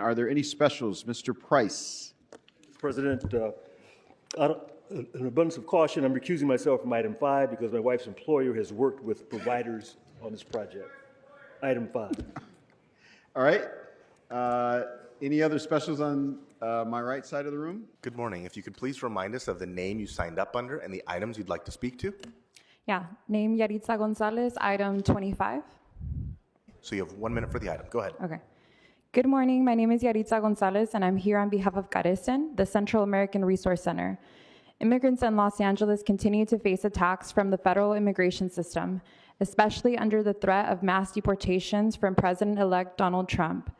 Are there any specials? Mr. Price. President, an abundance of caution, I'm recusing myself from item 5 because my wife's employer has worked with providers on this project. Item 5. All right. Any other specials on my right side of the room? Good morning. If you could please remind us of the name you signed up under and the items you'd like to speak to. Yeah, name Yaritza Gonzalez, item 25. So you have 1 minute for the item. Go ahead. Okay. Good morning, my name is Yaritza Gonzalez, and I'm here on behalf of Carecen, the Central American Resource Center. Immigrants in Los Angeles continue to face attacks from the federal immigration system, especially under the threat of mass deportations from President-elect Donald Trump.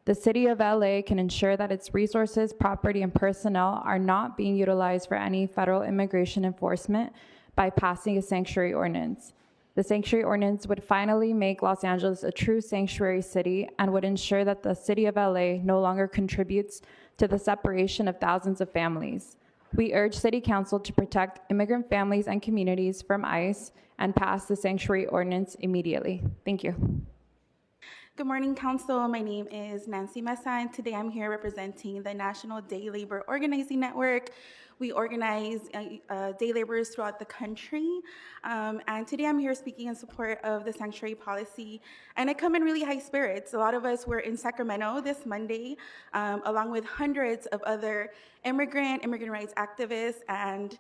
The city of LA can ensure that its resources, property, and personnel are not being utilized for any federal immigration enforcement by passing a sanctuary ordinance. The sanctuary ordinance would finally make Los Angeles a true sanctuary city and would ensure that the city of LA no longer contributes to the separation of thousands of families. We urge City Council to protect immigrant families and communities from ICE and pass the sanctuary ordinance immediately. Thank you. Good morning, Council. My name is Nancy Mesa, and today I'm here representing the National Day Labor Organizing Network. We organize day laborers throughout the country, and today I'm here speaking in support of the sanctuary policy, and I come in really high spirits. A lot of us were in Sacramento this Monday, along with hundreds of other immigrant rights activists, and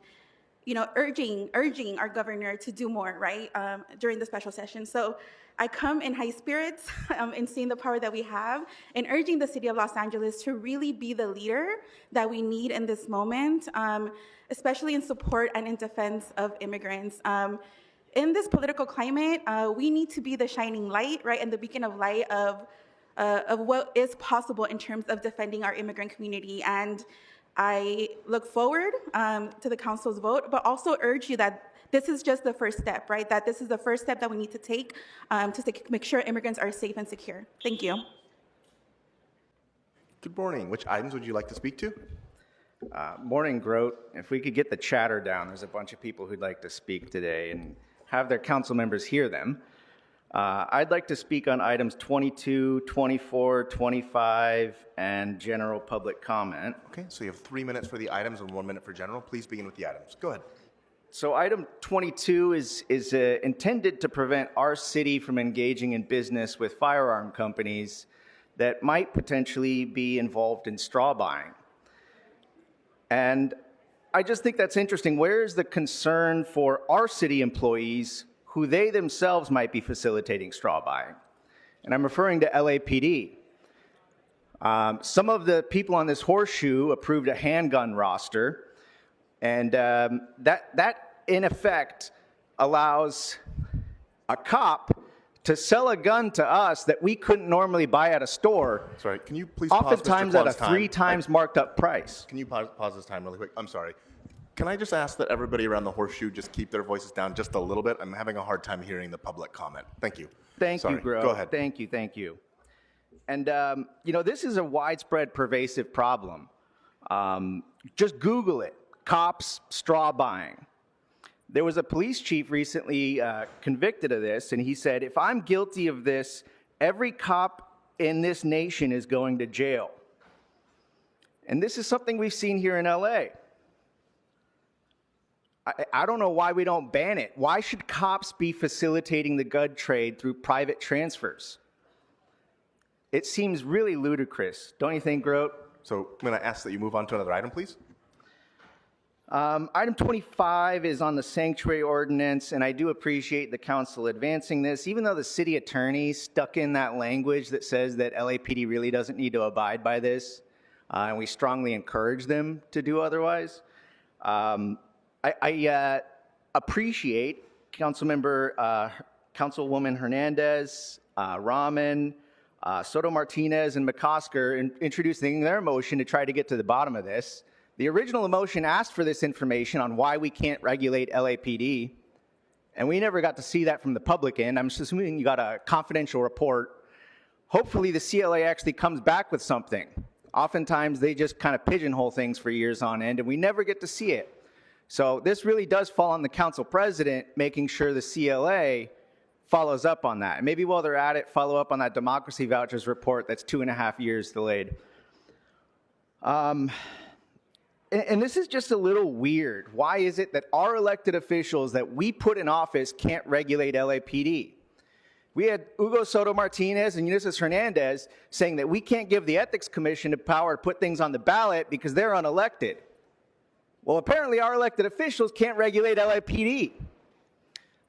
urging our governor to do more, right, during the special session. So I come in high spirits in seeing the power that we have and urging the city of Los Angeles to really be the leader that we need in this moment, especially in support and in defense of immigrants. In this political climate, we need to be the shining light, right, and the beacon of light of what is possible in terms of defending our immigrant community. And I look forward to the council's vote, but also urge you that this is just the first step, right? That this is the first step that we need to take to make sure immigrants are safe and secure. Thank you. Good morning. Which items would you like to speak to? Morning, Grote. If we could get the chatter down, there's a bunch of people who'd like to speak today and have their council members hear them. I'd like to speak on items 22, 24, 25, and general public comment. Okay, so you have 3 minutes for the items and 1 minute for general. Please begin with the items. Go ahead. So item 22 is intended to prevent our city from engaging in business with firearm companies that might potentially be involved in straw buying. And I just think that's interesting. Where is the concern for our city employees who they themselves might be facilitating straw buying? And I'm referring to LAPD. Some of the people on this horseshoe approved a handgun roster, and that in effect allows a cop to sell a gun to us that we couldn't normally buy at a store. Sorry, can you please pause oftentimes at a 3 times marked up price. Can you pause this time really quick? I'm sorry. Can I just ask that everybody around the horseshoe just keep their voices down just a little bit? I'm having a hard time hearing the public comment. Thank you. Thank you, Gro. Go ahead. Thank you. And, this is a widespread, pervasive problem. Just Google it. Cops straw buying. There was a police chief recently convicted of this, and he said, if I'm guilty of this, every cop in this nation is going to jail. And this is something we've seen here in LA. I don't know why we don't ban it. Why should cops be facilitating the gun trade through private transfers? It seems really ludicrous. Don't you think, Grote? So I'm going to ask that you move on to another item, please. Item 25 is on the sanctuary ordinance, and I do appreciate the council advancing this, even though the city attorney stuck in that language that says that LAPD really doesn't need to abide by this, and we strongly encourage them to do otherwise. I appreciate Councilwoman Hernandez, Rahman, Soto Martinez, and McCosker in introducing their motion to try to get to the bottom of this. The original motion asked for this information on why we can't regulate LAPD, and we never got to see that from the public end. I'm assuming you got a confidential report. Hopefully the CLA actually comes back with something. Oftentimes they just kind of pigeonhole things for years on end, and we never get to see it. So this really does fall on the council president making sure the CLA follows up on that. And maybe while they're at it, follow up on that democracy vouchers report that's 2.5 years delayed. And this is just a little weird. Why is it that our elected officials that we put in office can't regulate LAPD? We had Hugo Soto Martinez and Ulises Hernandez saying that we can't give the Ethics Commission the power to put things on the ballot because they're unelected. Well, apparently our elected officials can't regulate LAPD.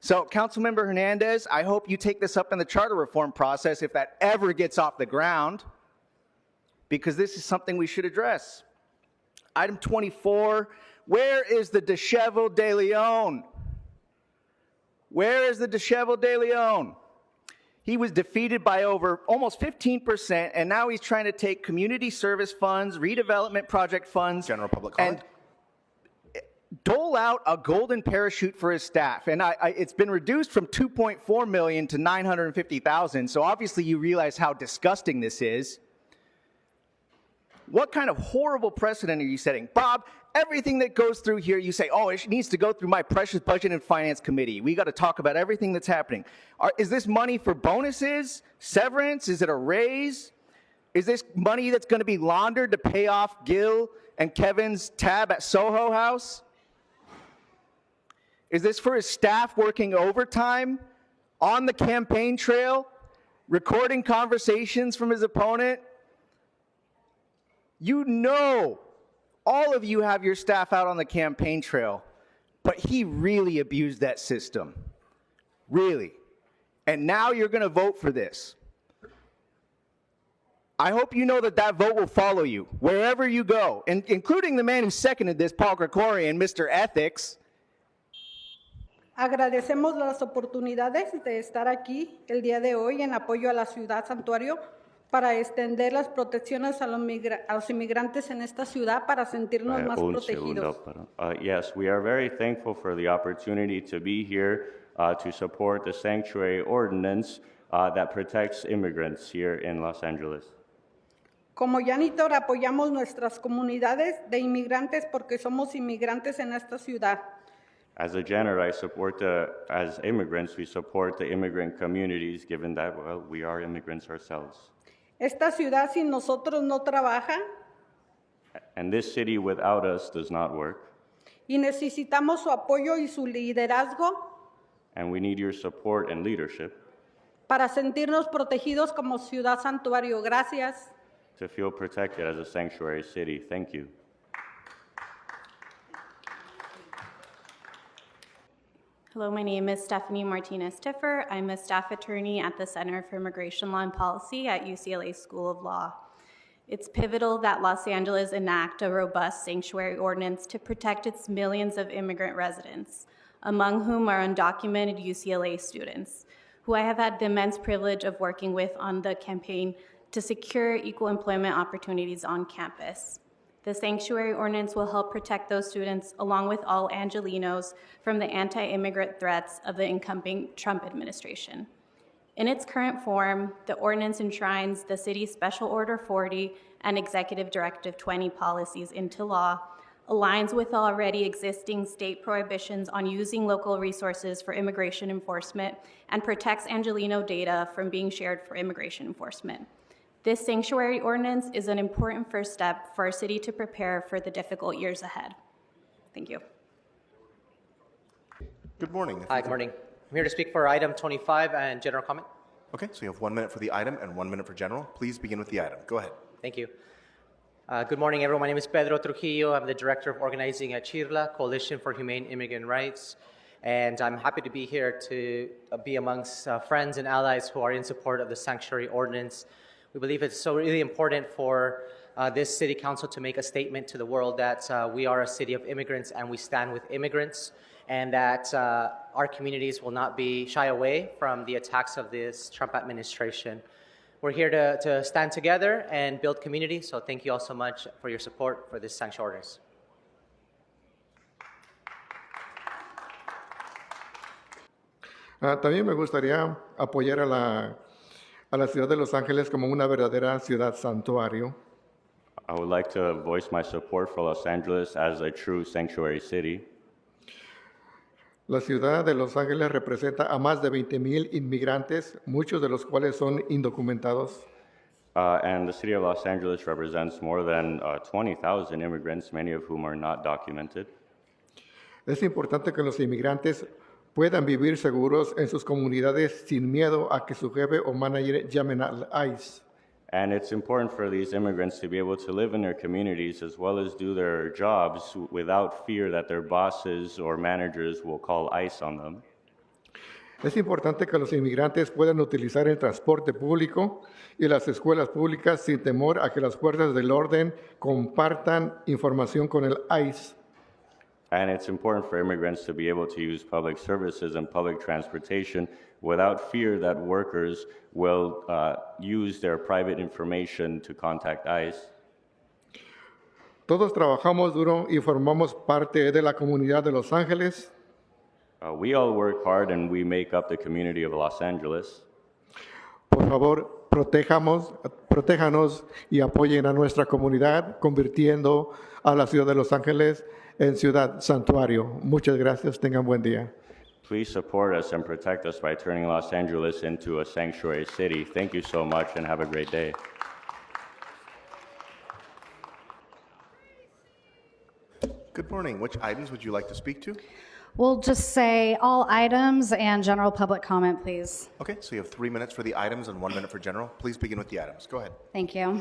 So, Councilmember Hernandez, I hope you take this up in the charter reform process if that ever gets off the ground, because this is something we should address. Item 24, where is the disheveled De Leon? Where is the disheveled De Leon? He was defeated by over almost 15%, and now he's trying to take community service funds, redevelopment project funds, General public comment. and dole out a golden parachute for his staff. And it's been reduced from $2.4 million to $950,000, so obviously you realize how disgusting this is. What kind of horrible precedent are you setting? Bob, everything that goes through here, you say, oh, it needs to go through my precious Budget and Finance Committee. We got to talk about everything that's happening. Is this money for bonuses, severance? Is it a raise? Is this money that's going to be laundered to pay off Gil and Kevin's tab at Soho House? Is this for his staff working overtime on the campaign trail, recording conversations from his opponent? You know, all of you have your staff out on the campaign trail, but he really abused that system. Really. And now you're going to vote for this. I hope you know that that vote will follow you wherever you go, including the man who seconded this, Paul Gregorian, Mr. Ethics. Agradecemos las oportunidades de estar aquí el día de hoy en apoyo a la ciudad santuario para extender las protecciones a los inmigrantes en esta ciudad para sentirnos más protegidos. Yes, we are very thankful for the opportunity to be here to support the sanctuary ordinance that protects immigrants here in Los Angeles. Como janitor apoyamos nuestras comunidades de inmigrantes porque somos inmigrantes en esta ciudad. As a janitor, as immigrants, we support the immigrant communities, given that, well, we are immigrants ourselves. Esta ciudad sin nosotros no trabaja. And this city without us does not work. Y necesitamos su apoyo y su liderazgo. And we need your support and leadership. Para sentirnos protegidos como ciudad santuario. Gracias. To feel protected as a sanctuary city. Thank you. Hello, my name is Stephanie Martinez-Tiffer. I'm a staff attorney at the Center for Immigration Law and Policy at UCLA School of Law. It's pivotal that Los Angeles enact a robust sanctuary ordinance to protect its millions of immigrant residents, among whom are undocumented UCLA students, who I have had the immense privilege of working with on the campaign to secure equal employment opportunities on campus. The sanctuary ordinance will help protect those students, along with all Angelenos, from the anti-immigrant threats of the incoming Trump administration. In its current form, the ordinance enshrines the city's Special Order 40 and Executive Directive 20 policies into law, aligns with already existing state prohibitions on using local resources for immigration enforcement, and protects Angeleno data from being shared for immigration enforcement. This sanctuary ordinance is an important first step for our city to prepare for the difficult years ahead. Thank you. Good morning. Hi, good morning. I'm here to speak for item 25 and general comment. Okay, so you have 1 minute for the item and 1 minute for general. Please begin with the item. Go ahead. Thank you. Good morning, everyone. My name is Pedro Trujillo. I'm the director of organizing at CHIRLA, Coalition for Humane Immigrant Rights. And I'm happy to be here to be amongst friends and allies who are in support of the sanctuary ordinance. We believe it's so really important for this city council to make a statement to the world that we are a city of immigrants and we stand with immigrants, and that our communities will not be shy away from the attacks of this Trump administration. We're here to stand together and build community, so thank you all so much for your support for this sanctuary ordinance. También me gustaría apoyar a la ciudad de Los Ángeles como una verdadera ciudad santuario. I would like to voice my support for Los Angeles as a true sanctuary city. La ciudad de Los Ángeles representa a más de 20,000 inmigrantes, muchos de los cuales son indocumentados. And the city of Los Angeles represents more than 20,000 immigrants, many of whom are not documented. Es importante que los inmigrantes puedan vivir seguros en sus comunidades sin miedo a que su jefe o manager llamen al ICE. And it's important for these immigrants to be able to live in their communities as well as do their jobs without fear that their bosses or managers will call ICE on them. Es importante que los inmigrantes puedan utilizar el transporte público y las escuelas públicas sin temor a que las fuerzas del orden compartan información con el ICE. And it's important for immigrants to be able to use public services and public transportation without fear that workers will use their private information to contact ICE. Todos trabajamos duro y formamos parte de la comunidad de Los Ángeles. We all work hard and we make up the community of Los Angeles. Por favor, protéjanos y apoyen a nuestra comunidad, convirtiendo a la ciudad de Los Ángeles en ciudad santuario. Muchas gracias. Tengan buen día. Please support us and protect us by turning Los Angeles into a sanctuary city. Thank you so much and have a great day. Good morning. Which items would you like to speak to? We'll just say all items and general public comment, please. Okay, so you have 3 minutes for the items and 1 minute for general. Please begin with the items. Go ahead. Thank you.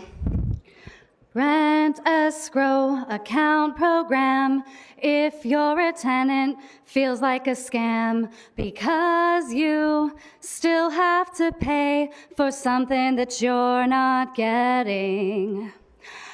Rent escrow account program. If you're a tenant, feels like a scam because you still have to pay for something that you're not getting.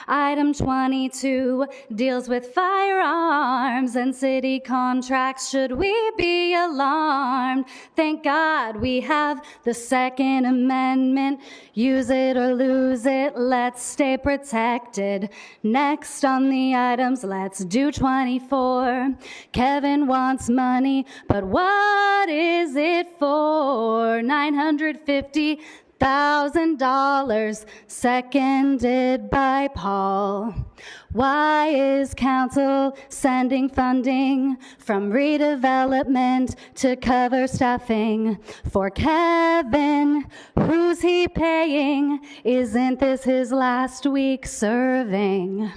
Item 22 deals with firearms and city contracts. Should we be alarmed? Thank God we have the Second Amendment. Use it or lose it, let's stay protected. Next on the items, let's do 24. Kevin wants money, but what is it for? $950,000, seconded by Paul. Why is council sending funding from redevelopment to cover staffing for Kevin? Who's he paying? Isn't this his last week serving?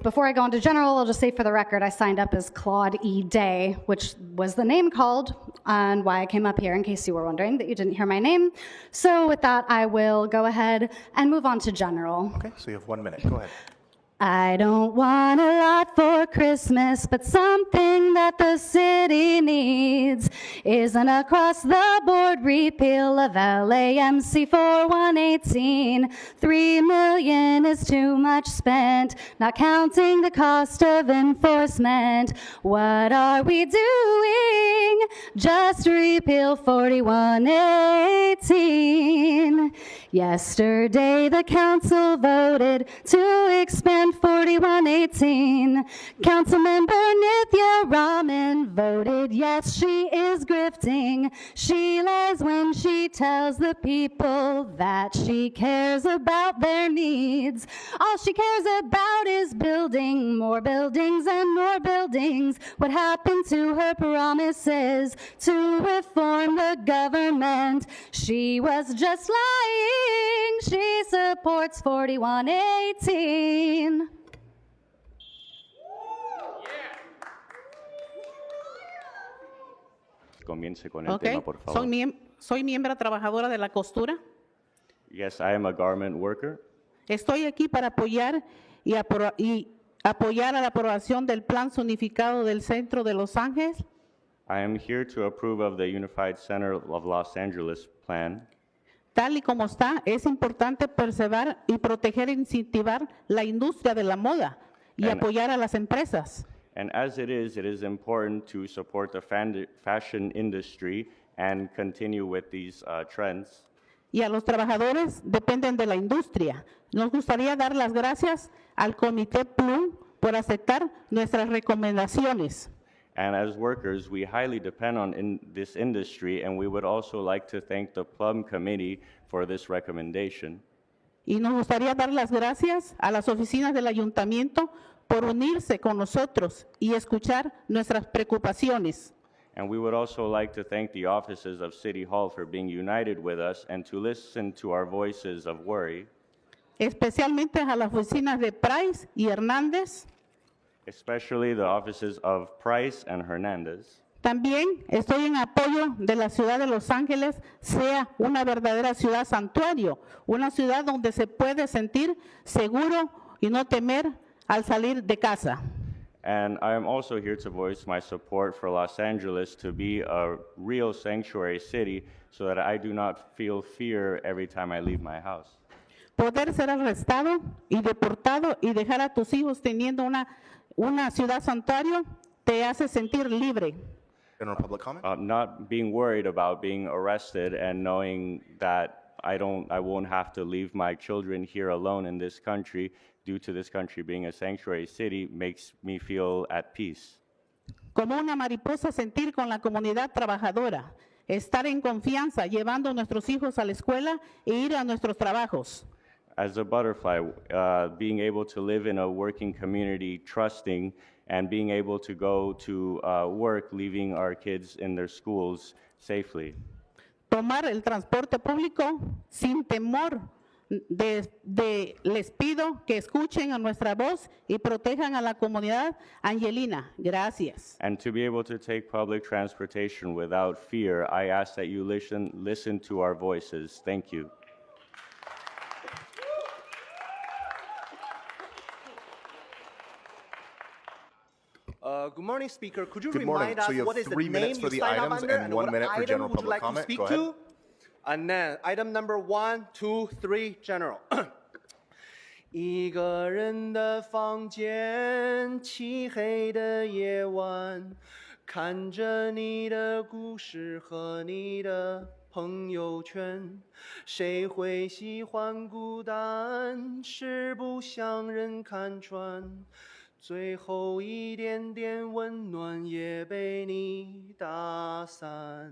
Before I go into general, I'll just say for the record, I signed up as Claude E. Day, which was the name called and why I came up here, in case you were wondering that you didn't hear my name. So with that, I will go ahead and move on to general. Okay, so you have 1 minute. Go ahead. I don't want a lot for Christmas, but something that the city needs is an across-the-board repeal of LAMC 4118. $3 million is too much spent, not counting the cost of enforcement. What are we doing? Just repeal 4118. Yesterday, the council voted to expand 4118. Councilmember Nithya Raman voted yes, she is grifting. She lies when she tells the people that she cares about their needs. All she cares about is building more buildings and more buildings. What happened to her promises to reform the government? She was just lying. She supports 4118. Comience con el tema, por favor. Soy miembro trabajadora de la costura. Yes, I am a garment worker. Estoy aquí para apoyar apoyar a la aprobación del Plan Zonificado del Centro de Los Ángeles. I am here to approve of the Unified Center of Los Angeles plan. Tal y como está, es importante preservar y proteger e incentivar la industria de la moda y apoyar a las empresas. And as it is important to support the fashion industry and continue with these trends. Y a los trabajadores dependen de la industria. Nos gustaría dar las gracias al Comité Plum por aceptar nuestras recomendaciones. And as workers, we highly depend on this industry, and we would also like to thank the Plum Committee for this recommendation. Y nos gustaría dar las gracias a las oficinas del ayuntamiento por unirse con nosotros y escuchar nuestras preocupaciones. And we would also like to thank the offices of City Hall for being united with us and to listen to our voices of worry, especialmente a las oficinas de Price y Hernández. especially the offices of Price and Hernandez. También estoy en apoyo de la ciudad de Los Ángeles sea una verdadera ciudad santuario, una ciudad donde se puede sentir seguro y no temer al salir de casa. And I am also here to voice my support for Los Angeles to be a real sanctuary city so that I do not feel fear every time I leave my house. Poder ser arrestado y deportado y dejar a tus hijos teniendo una ciudad santuario te hace sentir libre. General public comment? Not being worried about being arrested and knowing that I won't have to leave my children here alone in this country due to this country being a sanctuary city makes me feel at peace. Como una mariposa sentir con la comunidad trabajadora, estar en confianza llevando a nuestros hijos a la escuela e ir a nuestros trabajos. As a butterfly, being able to live in a working community, trusting, and being able to go to work, leaving our kids in their schools safely. Tomar el transporte público sin temor. Les pido que escuchen a nuestra voz y protejan a la comunidad Angelina. Gracias. And to be able to take public transportation without fear, I ask that you listen to our voices. Thank you. Good morning, Speaker. Could you Good morning. remind us So you have what is the 3 minutes name for you the signed up items under and 1 what minute for item general would you public like to comment. speak Go ahead. to? And then item number 1, 2, 3, General. 一个人的房间，漆黑的夜晚，看着你的故事和你的朋友圈，谁会喜欢孤单？是不想人看穿。最后一点点温暖也被你打散，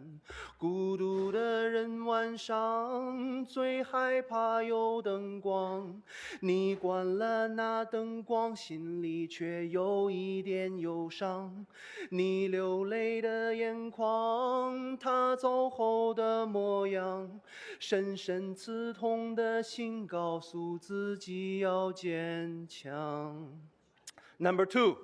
孤独的人晚上最害怕有灯光，你关了那灯光，心里却有一点忧伤，你流泪的眼眶，他走后的模样，深深刺痛的心，告诉自己要坚强。Number 2，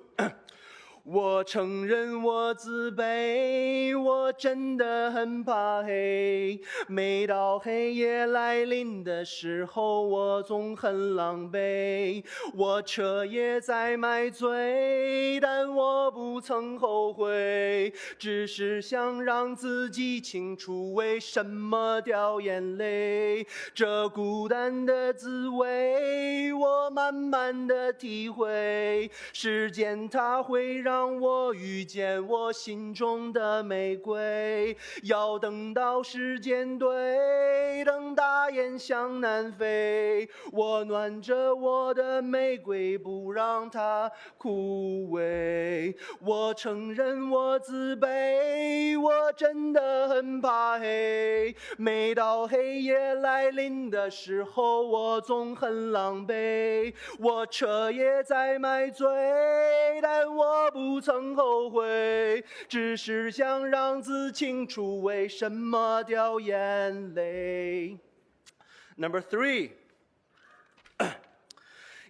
我承认我自卑，我真的很怕黑。每到黑夜来临的时候，我总很狼狈。我彻夜在买醉，但我不曾后悔，只是想让自己清楚为什么掉眼泪。这孤单的滋味，我慢慢的体会。时间它会让我遇见我心中的玫瑰，要等到时间对，等大雁向南飞，我暖着我的玫瑰，不让它枯萎。我承认我自卑，我真的很怕黑，每到黑夜来临的时候，我总很狼狈。我彻夜在买醉，但我不曾后悔，只是想让自清楚为什么掉眼泪。Number 3，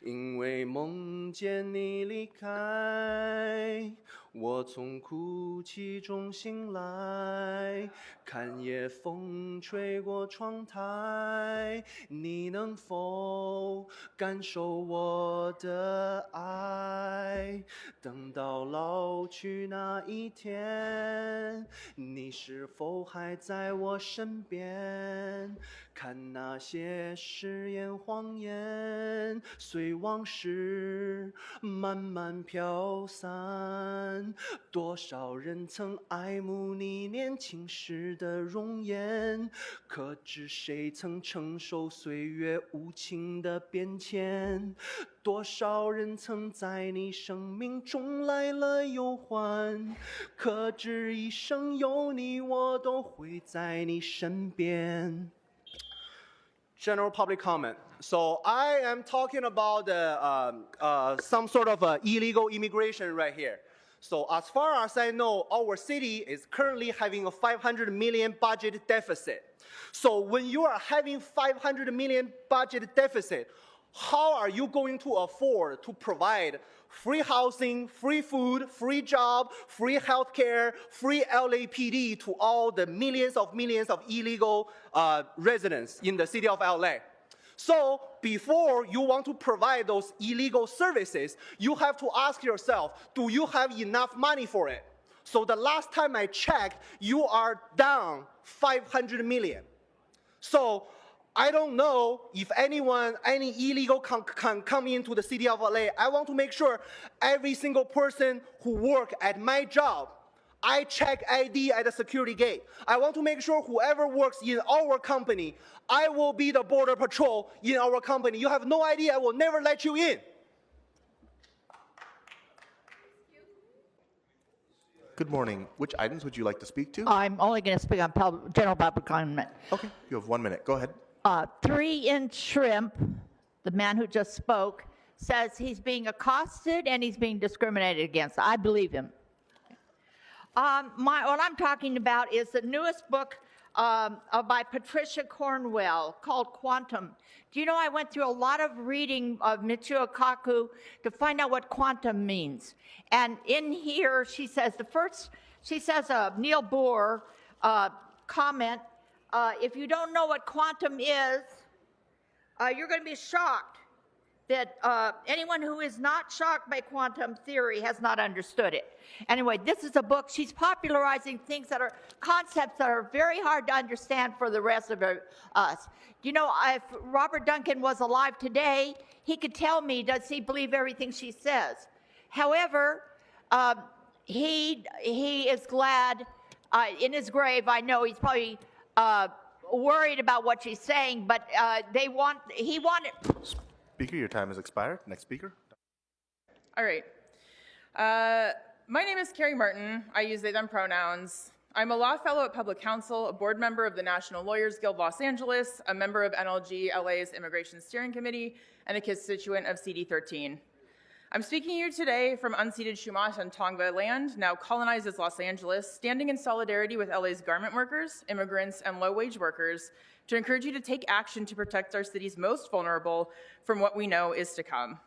因为梦见你离开，我从哭泣中醒来，看夜风吹过窗台，你能否感受我的爱？等到老去那一天，你是否还在我身边？看那些誓言谎言，随往事慢慢飘散。多少人曾爱慕你年轻时的容颜，可知谁曾承受岁月无情的变迁？多少人曾在你生命中来了又还，可知一生有你，我都会在你身边。General public comment. So I am talking about some sort of illegal immigration right here. So as far as I know, our city is currently having a 500 million budget deficit. So when you are having 500 million budget deficit, how are you going to afford to provide free housing, free food, free job, free healthcare, free LAPD to all the millions of illegal residents in the city of LA? So before you want to provide those illegal services, you have to ask yourself, do you have enough money for it? So the last time I checked, you are down 500 million. So I don't know if any illegal can come into the city of LA. I want to make sure every single person who work at my job, I check ID at the security gate. I want to make sure whoever works in our company, I will be the border patrol in our company. You have no idea, I will never let you in. Good morning. Which items would you like to speak to? I'm only going to speak on general public comment. Okay, you have 1 minute. Go ahead. 3-inch shrimp, the man who just spoke, says he's being accosted and he's being discriminated against. I believe him. What I'm talking about is the newest book by Patricia Cornwell called Quantum. Do you know I went through a lot of reading of Michio Kaku to find out what quantum means. And in here she says Neil Bohr comment, if you don't know what quantum is, you're going to be shocked that anyone who is not shocked by quantum theory has not understood it. Anyway, this is a book. She's popularizing concepts that are very hard to understand for the rest of us. You know, if Robert Duncan was alive today, he could tell me, does he believe everything she says? However, he is glad in his grave. I know he's probably worried about what she's saying, but he wanted. Speaker, your time has expired. Next speaker. All right. My name is Carrie Martin. I use they, them pronouns. I'm a law fellow at Public Counsel, a board member of the National Lawyers Guild Los Angeles, a member of NLG LA's Immigration Steering Committee, and a constituent of CD13. I'm speaking to you today from unceded Chumash and Tongva land, now colonized as Los Angeles, standing in solidarity with LA's garment workers, immigrants, and low-wage workers to encourage you to take action to protect our city's most vulnerable from what we know is to come.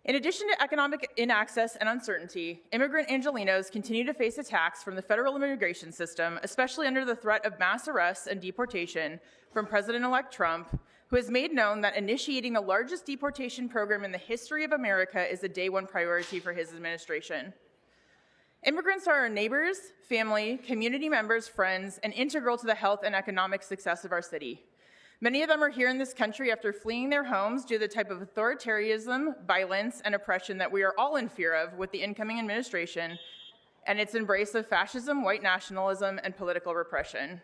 In addition to economic inaccess and uncertainty, immigrant Angelenos continue to face attacks from the federal immigration system, especially under the threat of mass arrests and deportation from President-elect Trump, who has made known that initiating the largest deportation program in the history of America is a day one priority for his administration. Immigrants are our neighbors, family, community members, friends, and integral to the health and economic success of our city. Many of them are here in this country after fleeing their homes due to the type of authoritarianism, violence, and oppression that we are all in fear of with the incoming administration and its embrace of fascism, white nationalism, and political repression.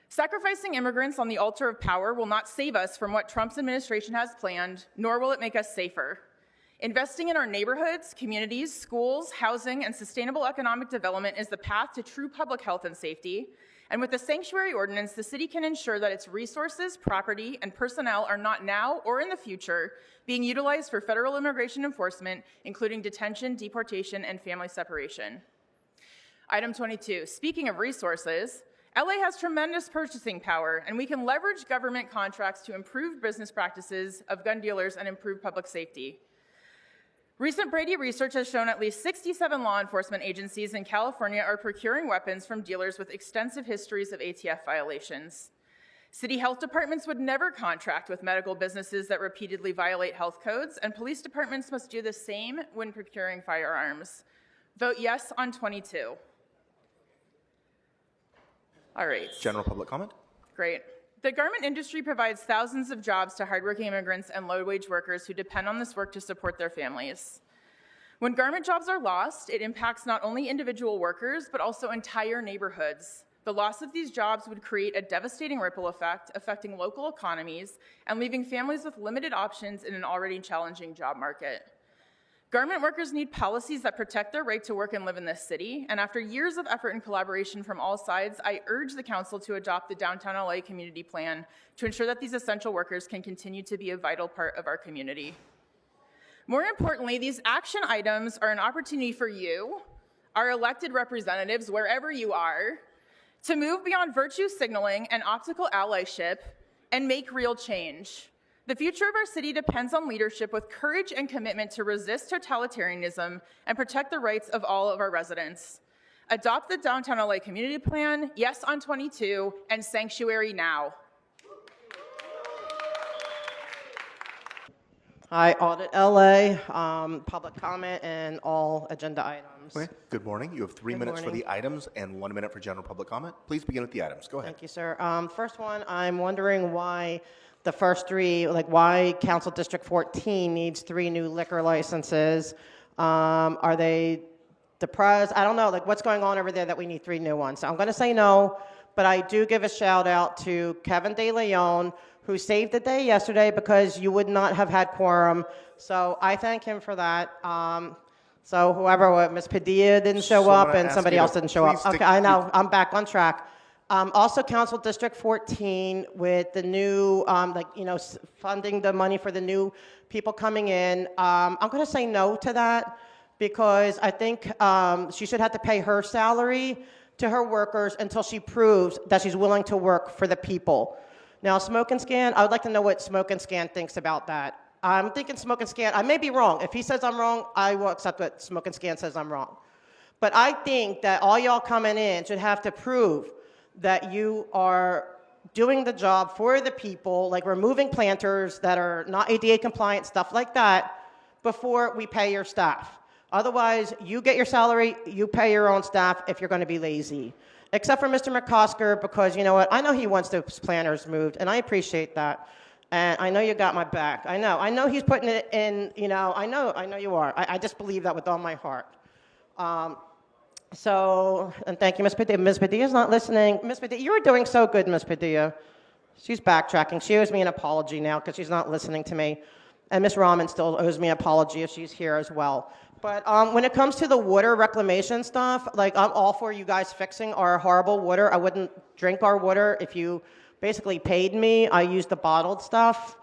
Sacrificing immigrants on the altar of power will not save us from what Trump's administration has planned, nor will it make us safer. Investing in our neighborhoods, communities, schools, housing, and sustainable economic development is the path to true public health and safety. And with the sanctuary ordinance, the city can ensure that its resources, property, and personnel are not now or in the future being utilized for federal immigration enforcement, including detention, deportation, and family separation. Item 22, speaking of resources, LA has tremendous purchasing power, and we can leverage government contracts to improve business practices of gun dealers and improve public safety. Recent Brady research has shown at least 67 law enforcement agencies in California are procuring weapons from dealers with extensive histories of ATF violations. City health departments would never contract with medical businesses that repeatedly violate health codes, and police departments must do the same when procuring firearms. Vote yes on 22. All right. General public comment. Great. The garment industry provides thousands of jobs to hardworking immigrants and low-wage workers who depend on this work to support their families. When garment jobs are lost, it impacts not only individual workers, but also entire neighborhoods. The loss of these jobs would create a devastating ripple effect, affecting local economies and leaving families with limited options in an already challenging job market. Garment workers need policies that protect their right to work and live in this city, and after years of effort and collaboration from all sides, I urge the council to adopt the Downtown LA Community Plan to ensure that these essential workers can continue to be a vital part of our community. More importantly, these action items are an opportunity for you, our elected representatives, wherever you are, to move beyond virtue signaling and optical allyship and make real change. The future of our city depends on leadership with courage and commitment to resist totalitarianism and protect the rights of all of our residents. Adopt the Downtown LA Community Plan, yes on 22, and sanctuary now. Hi, Audit LA, public comment and all agenda items. Okay. Good morning. You have 3 Good minutes for morning. the items and 1 minute for general public comment. Please begin with the items. Go ahead. Thank you, sir. First one, I'm wondering why the first three, like why Council District 14 needs 3 new liquor licenses. Are they depressed? I don't know, like what's going on over there that we need 3 new ones? So I'm gonna say no, but I do give a shout out to Kevin De Leon, who saved the day yesterday because you would not have had quorum. So I thank him for that. So whoever, Ms. Padilla didn't show So I'm up gonna and ask somebody you to else didn't show up. please stick- Okay, I know, I'm back on track. Also, Council District 14 with the new, funding the money for the new people coming in. I'm going to say no to that because I think she should have to pay her salary to her workers until she proves that she's willing to work for the people. Now, Smoke and Scan, I would like to know what Smoke and Scan thinks about that. I'm thinking Smoke and Scan, I may be wrong. If he says I'm wrong, I will accept what Smoke and Scan says I'm wrong. But I think that all y'all coming in should have to prove that you are doing the job for the people, like removing planters that are not ADA compliant, stuff like that, before we pay your staff. Otherwise, you get your salary, you pay your own staff if you're going to be lazy. Except for Mr. McCosker, because you know what? I know he wants those planters moved, and I appreciate that. And I know you got my back. I know he's putting it in, I know you are. I just believe that with all my heart. And thank you, Ms. Padilla. Ms. Padilla's not listening. Ms. Padilla, you were doing so good, Ms. Padilla. She's backtracking. She owes me an apology now because she's not listening to me. And Ms. Rahman still owes me an apology if she's here as well. But when it comes to the water reclamation stuff, like I'm all for you guys fixing our horrible water. I wouldn't drink our water if you basically paid me. I use the bottled stuff.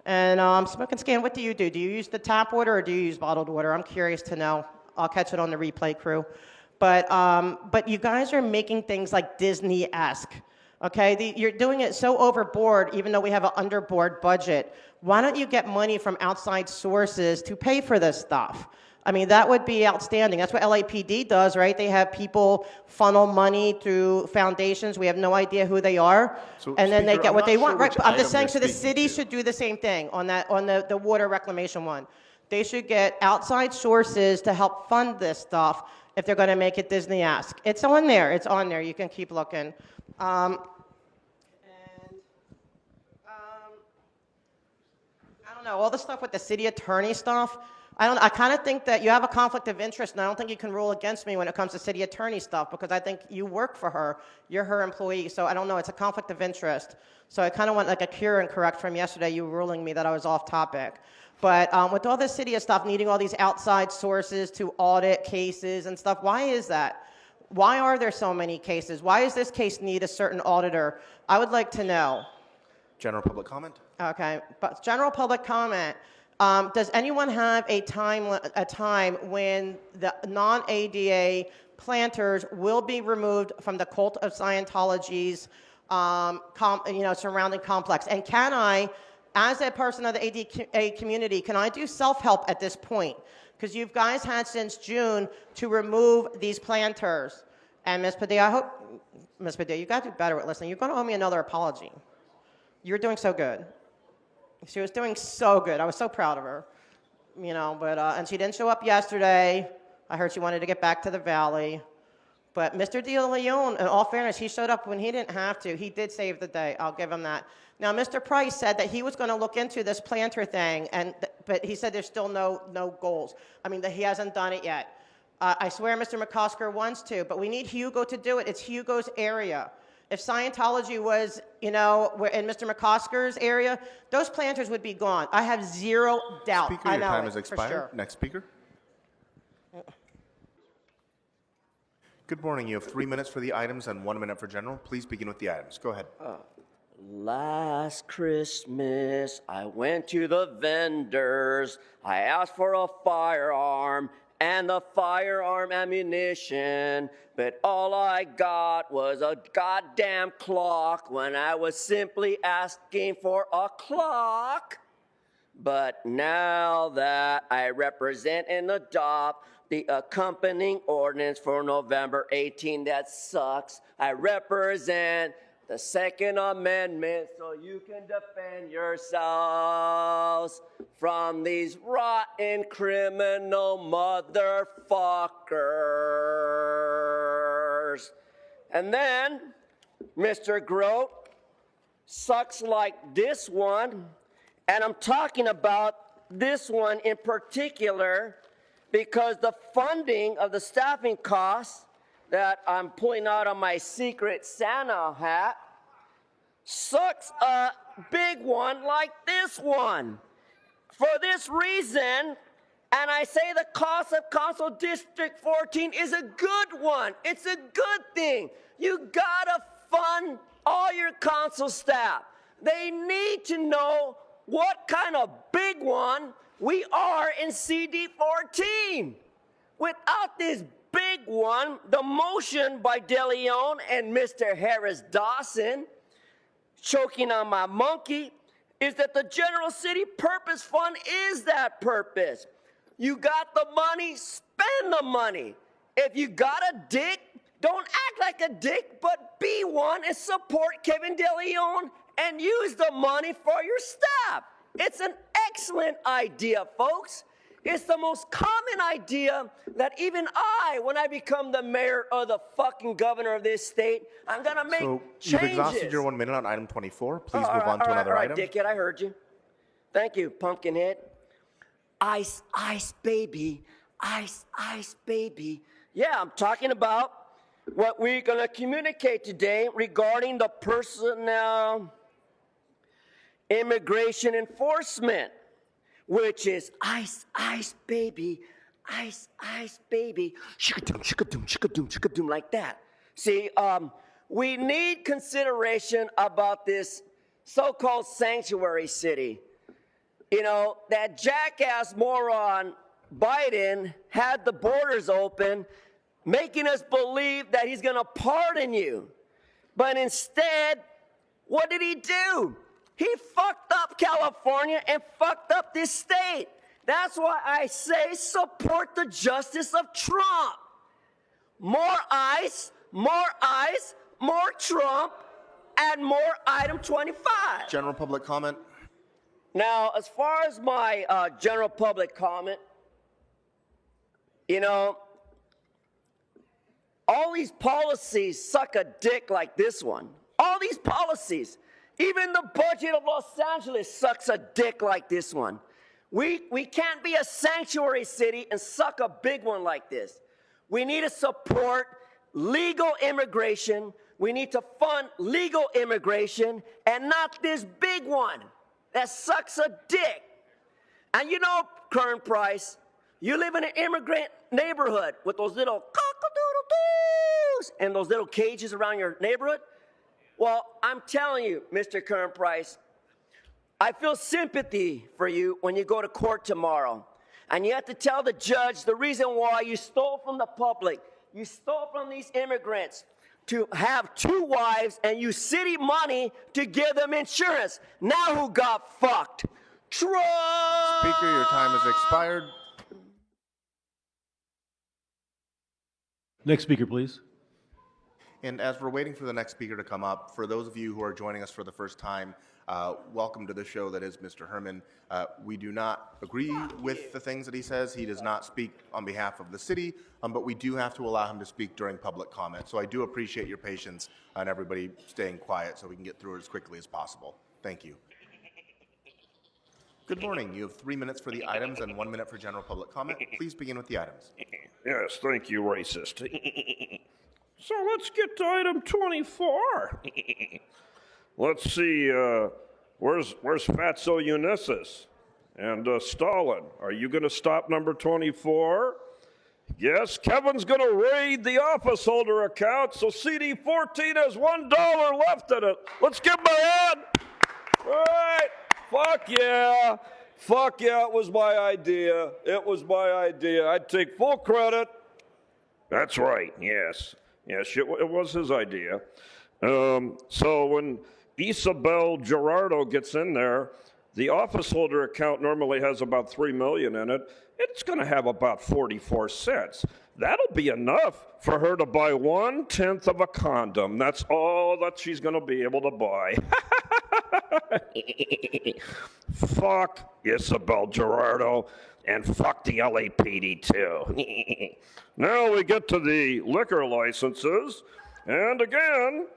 And Smoke and Scan, what do you do? Do you use the tap water or do you use bottled water? I'm curious to know. I'll catch it on the replay crew. But you guys are making things like Disney-esque, okay? You're doing it so overboard, even though we have an underboard budget. Why don't you get money from outside sources to pay for this stuff? I mean, that would be outstanding. That's what LAPD does, right? They have people funnel money through foundations. We have no idea who they are, and then they Speaker, get I'm what not they sure want, right? which But I'm just item saying, you're so the speaking city to. should do the same thing on the water reclamation one. They should get outside sources to help fund this stuff if they're going to make it Disney-esque. It's on there. It's on there. You can keep looking. I don't know, all the stuff with the city attorney stuff, I kind of think that you have a conflict of interest, and I don't think you can rule against me when it comes to city attorney stuff, because I think you work for her. You're her employee, so I don't know. It's a conflict of interest. So I kind of want like a cure and correct from yesterday, you ruling me that I was off topic. But with all this city stuff, needing all these outside sources to audit cases and stuff, why is that? Why are there so many cases? Why does this case need a certain auditor? I would like to know. General public comment. Okay, but general public comment. Does anyone have a time when the non-ADA planters will be removed from the cult of Scientology's surrounding complex? And can I, as a person of the ADA community, can I do self-help at this point? Because you guys had since June to remove these planters. And Ms. Padilla, Ms. Padilla, you got to do better with listening. You're going to owe me another apology. You're doing so good. She was doing so good. I was so proud of her, and she didn't show up yesterday. I heard she wanted to get back to the Valley. But Mr. De Leon, in all fairness, he showed up when he didn't have to. He did save the day. I'll give him that. Now, Mr. Price said that he was going to look into this planter thing, but he said there's still no goals. I mean, that he hasn't done it yet. I swear Mr. McCosker wants to, but we need Hugo to do it. It's Hugo's area. If Scientology was, in Mr. McCosker's area, those planters would be gone. I have zero doubt. Speaker, I your know time it, has for expired. sure. Next speaker. Good morning. You have 3 minutes for the items and 1 minute for general. Please begin with the items. Go ahead. Last Christmas, I went to the vendors. I asked for a firearm and the firearm ammunition, but all I got was a goddamn clock when I was simply asking for a clock. But now that I represent and adopt the accompanying ordinance for November 18 that sucks, I represent the Second Amendment so you can defend yourselves from these rotten criminal motherfuckers. And then Mr. Grote sucks like this one, and I'm talking about this one in particular because the funding of the staffing costs that I'm pulling out of my Secret Santa hat sucks a big one like this one. For this reason, and I say the cost of Council District 14 is a good one. It's a good thing. You gotta fund all your council staff. They need to know what kind of big one we are in CD 14. Without this big one, the motion by De Leon and Mr. Harris Dawson, choking on my monkey, is that the General City Purpose Fund is that purpose. You got the money, spend the money. If you got a dick, don't act like a dick, but be one and support Kevin De Leon and use the money for your staff. It's an excellent idea, folks. It's the most common idea that even I, when I become the mayor or the fucking governor of this state, I'm gonna make changes. You've exhausted your 1 minute on item 24. Please move on to another item. All right, dickhead, I heard you. Thank you, Pumpkinhead. Ice, ice, baby. Ice, ice, baby. Yeah, I'm talking about what we're gonna communicate today regarding the personnel immigration enforcement, which is ice, ice, baby, ice, ice, baby, shikadoom, shikadoom, shikadoom, shikadoom, like that. See, we need consideration about this so-called sanctuary city. You know, that jackass moron Biden had the borders open, making us believe that he's gonna pardon you. But instead, what did he do? He fucked up California and fucked up this state. That's why I say support the justice of Trump. More ICE, more Trump, and more item 25. General public comment. Now, as far as my general public comment, you know, all these policies suck a dick like this one. All these policies. Even the budget of Los Angeles sucks a dick like this one. We can't be a sanctuary city and suck a big one like this. We need to support legal immigration. We need to fund legal immigration and not this big one that sucks a dick. And you know, Current Price, you live in an immigrant neighborhood with those little cock-a-doodle-doos and those little cages around your neighborhood. Well, I'm telling you, Mr. Current Price, I feel sympathy for you when you go to court tomorrow. And you have to tell the judge the reason why you stole from the public. You stole from these immigrants to have 2 wives and use city money to give them insurance. Now who got fucked? Trump! Speaker, your time has expired. Next speaker, please. And as we're waiting for the next speaker to come up, for those of you who are joining us for the first time, welcome to the show that is Mr. Herman. We do not agree with the things that he says. He does not speak on behalf of the city, but we do have to allow him to speak during public comment. So I do appreciate your patience and everybody staying quiet so we can get through it as quickly as possible. Thank you. Good morning. You have 3 minutes for the items and 1 minute for general public comment. Please begin with the items. Yes, thank you, racist. So let's get to item 24. Let's see, where's Fatso Unissus and Stalin? Are you going to stop number 24? Yes, Kevin's going to raid the office holder account, so CD 14 has $1 left in it. Let's give him a hand. All right. Fuck yeah. Fuck yeah, it was my idea. It was my idea. I'd take full credit. That's right, yes. Yes, it was his idea. So when Isabel Gerardo gets in there, the office holder account normally has about $3 million in it. It's going to have about 44 cents. That'll be enough for her to buy 1/10 of a condom. That's all that she's going to be able to buy. Fuck Isabel Gerardo, and fuck the LAPD too. Now we get to the liquor licenses, and again,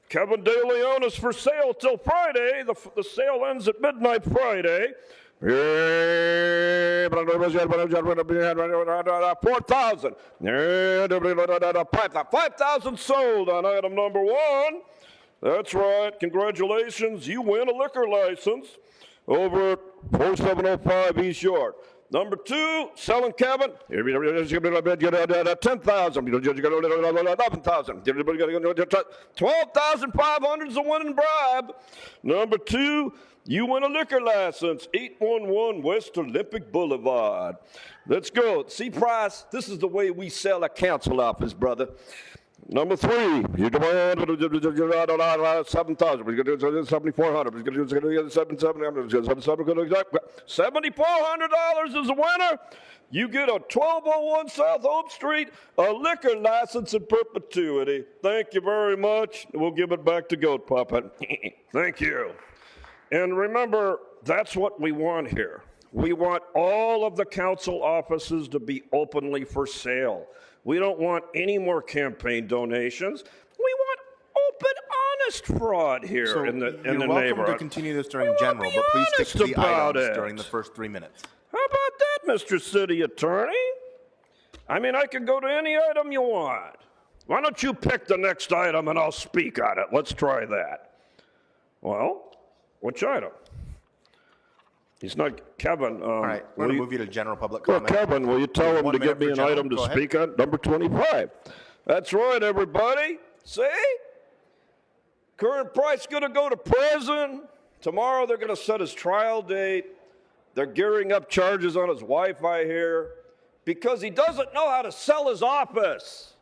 Kevin De Leon is for sale till Friday. The sale ends at midnight Friday. 4,000. 5,000 sold on item number 1. That's right. Congratulations. You win a liquor license over at 4705 East York. Number 2, selling Kevin. 10,000. 11,000. 12,500 is a winning bribe. Number 2, you win a liquor license. 811 West Olympic Boulevard. Let's go. See, Price, this is the way we sell a council office, brother. Number 3, you demand 7,000. We're going to do 7,400. We're going to do 7,700. $7,400 is a winner. You get a 1201 South Hope Street, a liquor license in perpetuity. Thank you very much. We'll give it back to Goat Puppet. Thank you. And remember, that's what we want here. We want all of the council offices to be openly for sale. We don't want any more campaign donations. We want open, honest fraud here in the you're welcome neighborhood. to continue this during general, but please stick to the items during the first 3 minutes. How about that, Mr. City Attorney? I mean, I can go to any item you want. Why don't you pick the next item and I'll speak on it? Let's try that. Well, which item? He's not, Kevin. All right, we're going to move you to general public Well, comment. Kevin, will you tell him to give me an item to speak on? Number 25. That's right, everybody. See? Current Price going to go to prison. Tomorrow they're going to set his trial date. They're gearing up charges on his Wi-Fi here because he doesn't know how to sell his office.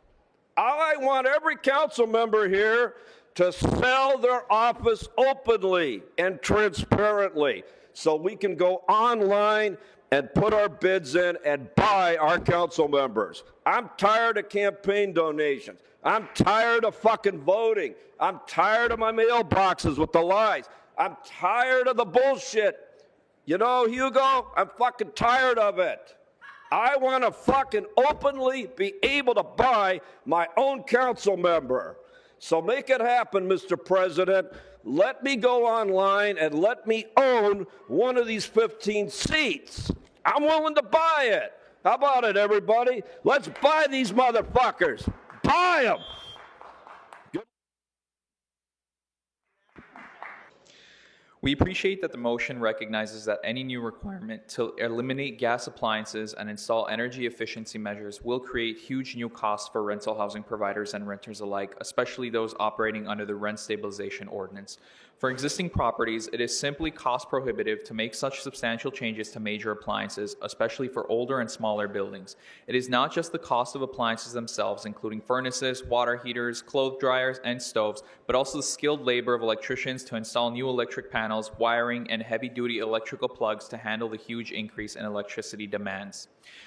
I want every council member here to sell their office openly and transparently so we can go online and put our bids in and buy our council members. I'm tired of campaign donations. I'm tired of fucking voting. I'm tired of my mailboxes with the lies. I'm tired of the bullshit. You know, Hugo, I'm fucking tired of it. I want to fucking openly be able to buy my own council member. So make it happen, Mr. President. Let me go online and let me own one of these 15 seats. I'm willing to buy it. How about it, everybody? Let's buy these motherfuckers. Buy them. We appreciate that the motion recognizes that any new requirement to eliminate gas appliances and install energy efficiency measures will create huge new costs for rental housing providers and renters alike, especially those operating under the Rent Stabilization Ordinance. For existing properties, it is simply cost prohibitive to make such substantial changes to major appliances, especially for older and smaller buildings. It is not just the cost of appliances themselves, including furnaces, water heaters, clothes dryers, and stoves, but also the skilled labor of electricians to install new electric panels, wiring, and heavy-duty electrical plugs to handle the huge increase in electricity demands.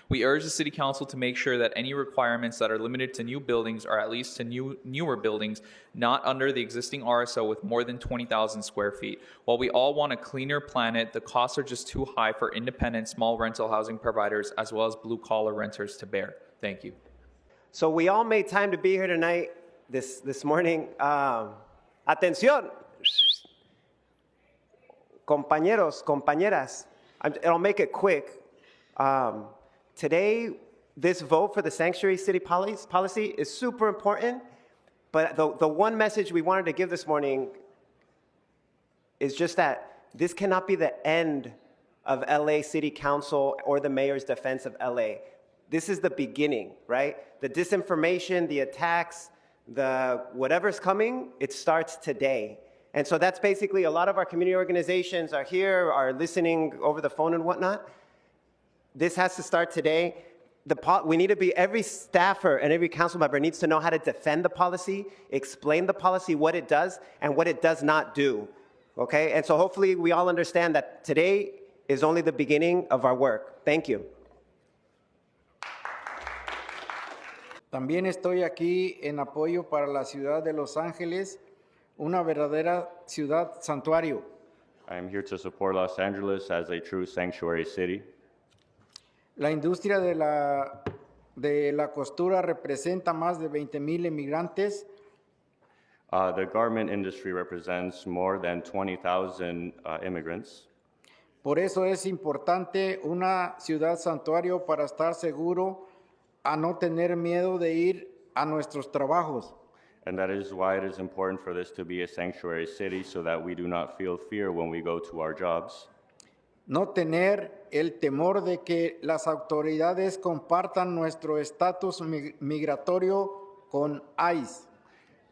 We urge the City Council to make sure that any requirements that are limited to new buildings are at least to newer buildings, not under the existing RSO with more than 20,000 square feet. While we all want a cleaner planet, the costs are just too high for independent small rental housing providers as well as blue-collar renters to bear. Thank you. So we all made time to be here tonight, this morning. Atención. Compañeros, compañeras. I'll make it quick. Today, this vote for the sanctuary city policy is super important, but the one message we wanted to give this morning is just that this cannot be the end of LA City Council or the mayor's defense of LA. this is the beginning, right? The disinformation, the attacks, the whatever's coming, it starts today. And so that's basically a lot of our community organizations are here, are listening over the phone and whatnot. This has to start today. We need to be, every staffer and every council member needs to know how to defend the policy, explain the policy, what it does, and what it does not do, okay? And so hopefully we all understand that today is only the beginning of our work. Thank you. También estoy aquí en apoyo para la ciudad de Los Ángeles, una verdadera ciudad santuario. I am here to support Los Angeles as a true sanctuary city. La industria de la costura representa más de 20,000 inmigrantes. The garment industry represents more than 20,000 immigrants. Por eso es importante una ciudad santuario para estar seguro a no tener miedo de ir a nuestros trabajos. And that is why it is important for this to be a sanctuary city so that we do not feel fear when we go to our jobs. No tener el temor de que las autoridades compartan nuestro estatus migratorio con ICE.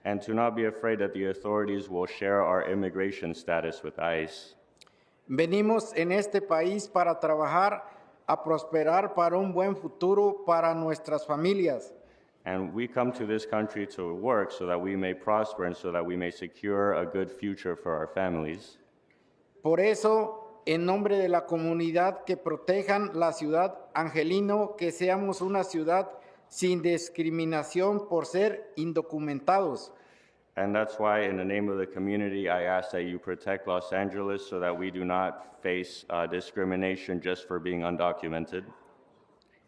And to not be afraid that the authorities will share our immigration status with ICE. Venimos en este país para trabajar, a prosperar para un buen futuro para nuestras familias. And we come to this country to work so that we may prosper and so that we may secure a good future for our families. Por eso, en nombre de la comunidad, que protejan la ciudad Angelino, que seamos una ciudad sin discriminación por ser indocumentados. And that's why, in the name of the community, I ask that you protect Los Angeles so that we do not face discrimination just for being undocumented.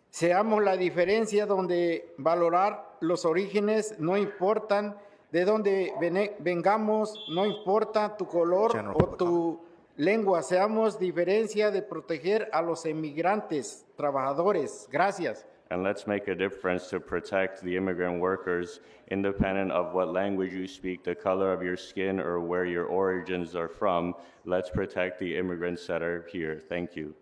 Seamos la diferencia donde valorar los orígenes no importan, de donde vengamos, no importa tu color o tu lengua. Seamos diferencia de proteger a los inmigrantes, trabajadores. Gracias. And let's make a difference to protect the immigrant workers, independent of what language you speak, the color of your skin, or where your origins are from. Let's protect the immigrants that are here. Thank you.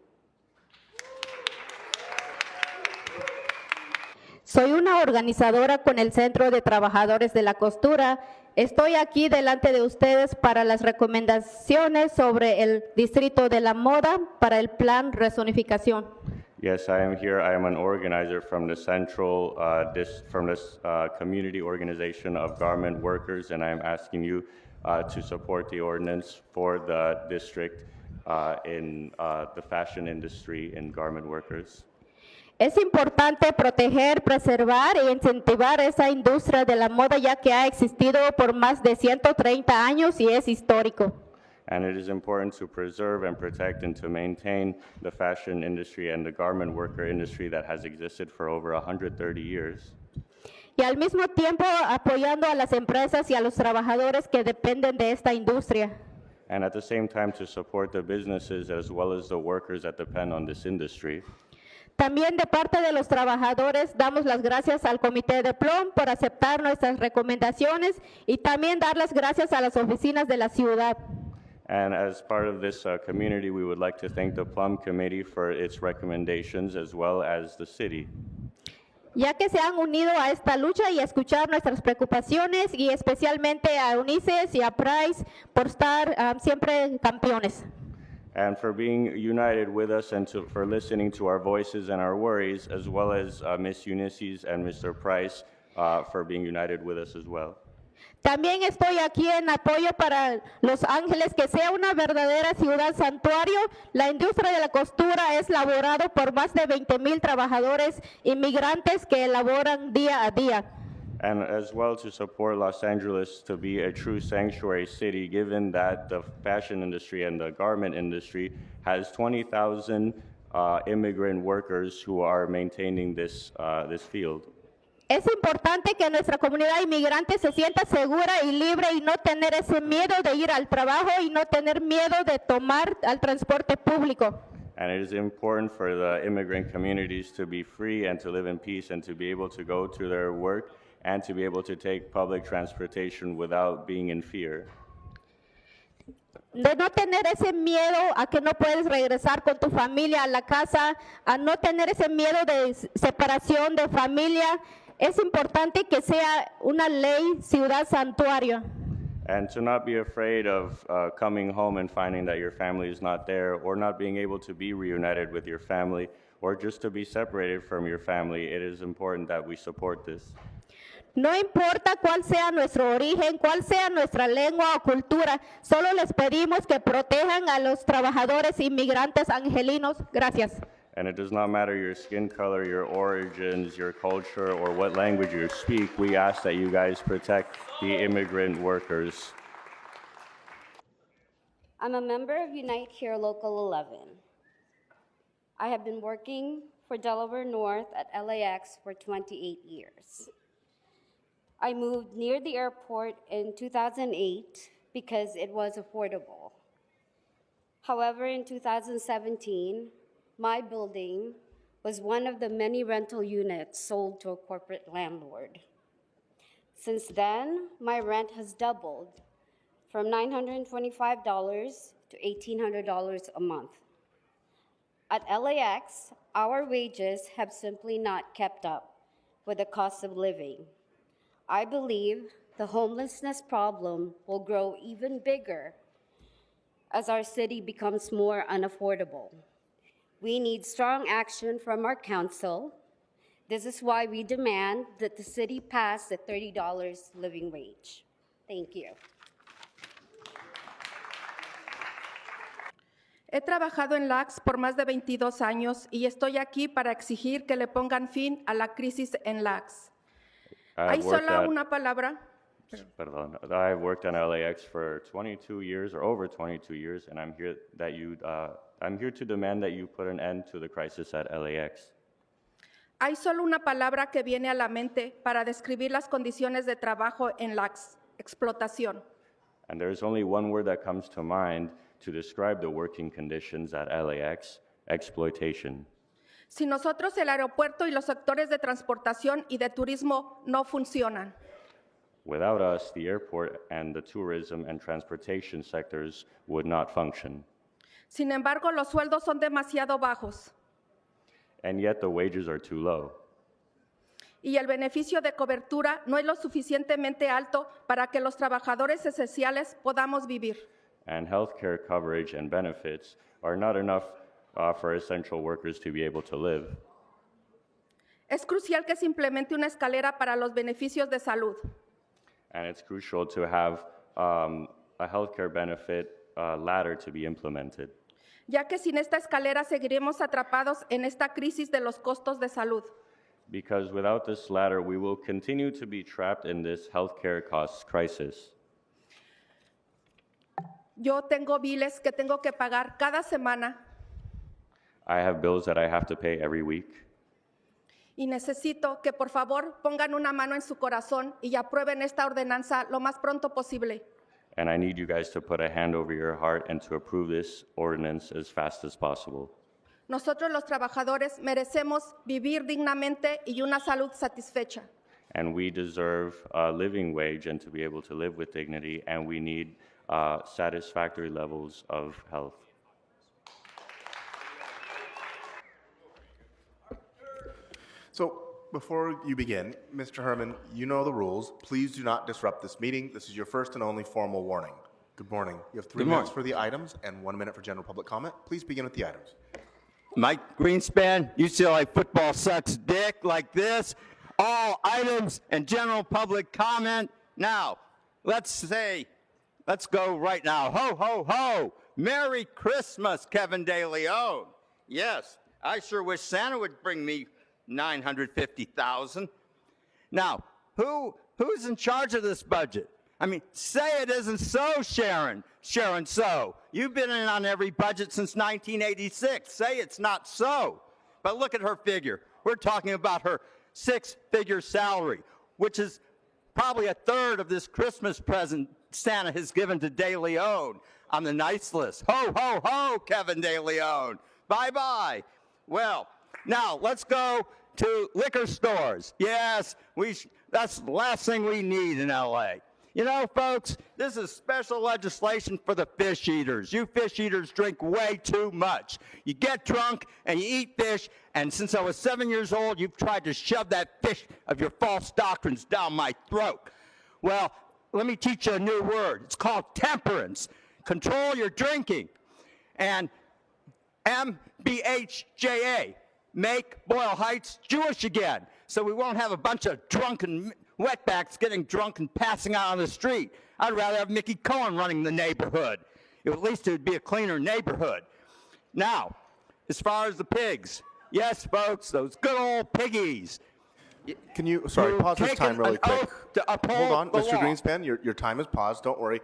Soy una organizadora con el Centro de Trabajadores de la Costura. Estoy aquí delante de ustedes para las recomendaciones sobre el Distrito de la Moda para el Plan Rezonificación. Yes, I am here. I am an organizer from the central, community organization of garment workers, and I am asking you to support the ordinance for the district in the fashion industry and garment workers. Es importante proteger, preservar e incentivar esa industria de la moda ya que ha existido por más de 130 años y es histórico. And it is important to preserve and protect and to maintain the fashion industry and the garment worker industry that has existed for over 130 years. Y al mismo tiempo apoyando a las empresas y a los trabajadores que dependen de esta industria. And at the same time to support the businesses as well as the workers that depend on this industry. También de parte de los trabajadores damos las gracias al Comité de Plum por aceptar nuestras recomendaciones y también dar las gracias a las oficinas de la ciudad. And as part of this community, we would like to thank the Plum Committee for its recommendations as well as the city. Ya que se han unido a esta lucha y a escuchar nuestras preocupaciones y especialmente a Ulises y a Price por estar siempre campeones. And for being united with us and for listening to our voices and our worries, as well as Ms. Eunices and Mr. Price for being united with us as well. También estoy aquí en apoyo para Los Ángeles, que sea una verdadera ciudad santuario. La industria de la costura es laborado por más de 20,000 trabajadores inmigrantes que elaboran día a día. And as well to support Los Angeles to be a true sanctuary city, given that the fashion industry and the garment industry has 20,000 immigrant workers who are maintaining this field. Es importante que nuestra comunidad inmigrante se sienta segura y libre y no tener ese miedo de ir al trabajo y no tener miedo de tomar el transporte público. And it is important for the immigrant communities to be free and to live in peace and to be able to go to their work and to be able to take public transportation without being in fear. de no tener ese miedo a que no puedes regresar con tu familia a la casa, a no tener ese miedo de separación de familia. Es importante que sea una ley ciudad santuario. And to not be afraid of coming home and finding that your family is not there, or not being able to be reunited with your family, or just to be separated from your family. It is important that we support this. No importa cuál sea nuestro origen, cuál sea nuestra lengua o cultura, solo les pedimos que protejan a los trabajadores inmigrantes angelinos. Gracias. And it does not matter your skin color, your origins, your culture, or what language you speak. We ask that you guys protect the immigrant workers. I'm a member of Unite Here Local 11. I have been working for Delaware North at LAX for 28 years. I moved near the airport in 2008 because it was affordable. However, in 2017, my building was one of the many rental units sold to a corporate landlord. Since then, my rent has doubled from $925 to $1,800 a month. At LAX, our wages have simply not kept up with the cost of living. I believe the homelessness problem will grow even bigger as our city becomes more unaffordable. We need strong action from our council. This is why we demand that the city pass the $30 living wage. Thank you. He trabajado en LAX por más de 22 años y estoy aquí para exigir que le pongan fin a la crisis en LAX. Hay solo una palabra. Perdón. I've worked on LAX for 22 years or over 22 years, and I'm here to demand that you put an end to the crisis at LAX. Hay solo una palabra que viene a la mente para describir las condiciones de trabajo en LAX: explotación. And there's only one word that comes to mind to describe the working conditions at LAX: exploitation. Si nosotros, el aeropuerto y los sectores de transportación y de turismo no funcionan. Without us, the airport and the tourism and transportation sectors would not function. Sin embargo, los sueldos son demasiado bajos. And yet the wages are too low. Y el beneficio de cobertura no es lo suficientemente alto para que los trabajadores esenciales podamos vivir. And healthcare coverage and benefits are not enough for essential workers to be able to live. Es crucial que se implemente una escalera para los beneficios de salud. And it's crucial to have a healthcare benefit ladder to be implemented. Ya que sin esta escalera seguiremos atrapados en esta crisis de los costos de salud. Because without this ladder, we will continue to be trapped in this healthcare costs crisis. Yo tengo biles que tengo que pagar cada semana. I have bills that I have to pay every week. Y necesito que por favor pongan una mano en su corazón y aprueben esta ordenanza lo más pronto posible. And I need you guys to put a hand over your heart and to approve this ordinance as fast as possible. Nosotros los trabajadores merecemos vivir dignamente y una salud satisfecha. And we deserve a living wage and to be able to live with dignity, and we need satisfactory levels of health. So before you begin, Mr. Herman, you know the rules. Please do not disrupt this meeting. This is your first and only formal warning. Good morning. You have 3 minutes for the items and 1 minute for general public comment. Please begin with the items. Mike Greenspan, UCLA football sucks dick like this. All items and general public comment. Now, let's go right now. Ho, ho, ho. Merry Christmas, Kevin De Leon. Yes, I sure wish Santa would bring me $950,000. Now, who's in charge of this budget? I mean, say it isn't so, Sharon. Sharon So. You've been in on every budget since 1986. Say it's not so. But look at her figure. We're talking about her 6-figure salary, which is probably a third of this Christmas present Santa has given to De Leon on the nice list. Ho, ho, ho, Kevin De Leon. Bye-bye. Well, now let's go to liquor stores. Yes, that's the last thing we need in LA. You know, folks, this is special legislation for the fish eaters. You fish eaters drink way too much. You get drunk and you eat fish, and since I was 7 years old, you've tried to shove that fish of your false doctrines down my throat. Well, let me teach you a new word. It's called temperance. Control your drinking. And MBHJA, make Boyle Heights Jewish again, so we won't have a bunch of drunken wetbacks getting drunk and passing out on the street. I'd rather have Mickey Cohen running the neighborhood. At least it would be a cleaner neighborhood. Now, as far as the pigs, yes, folks, those good old piggies. Can you, sorry, pause this time really quick. Hold on, Mr. Greenspan, your time is paused, don't worry.